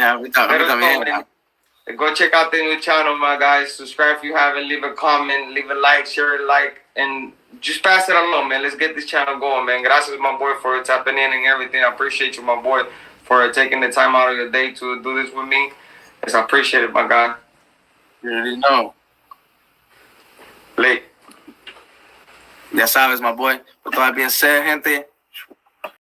go check out the new channel, my guys. Subscribe if you haven't. Leave a comment, leave a like, share a like, and just pass it along, man. Let's get this channel going, man. Gracias, my boy, for tapping in and everything. I appreciate you, my boy, for taking the time out of your day to do this with me. Yes, I appreciate it, my guy. You already know. Late. Ya sabes, my boy. With that being said, gente,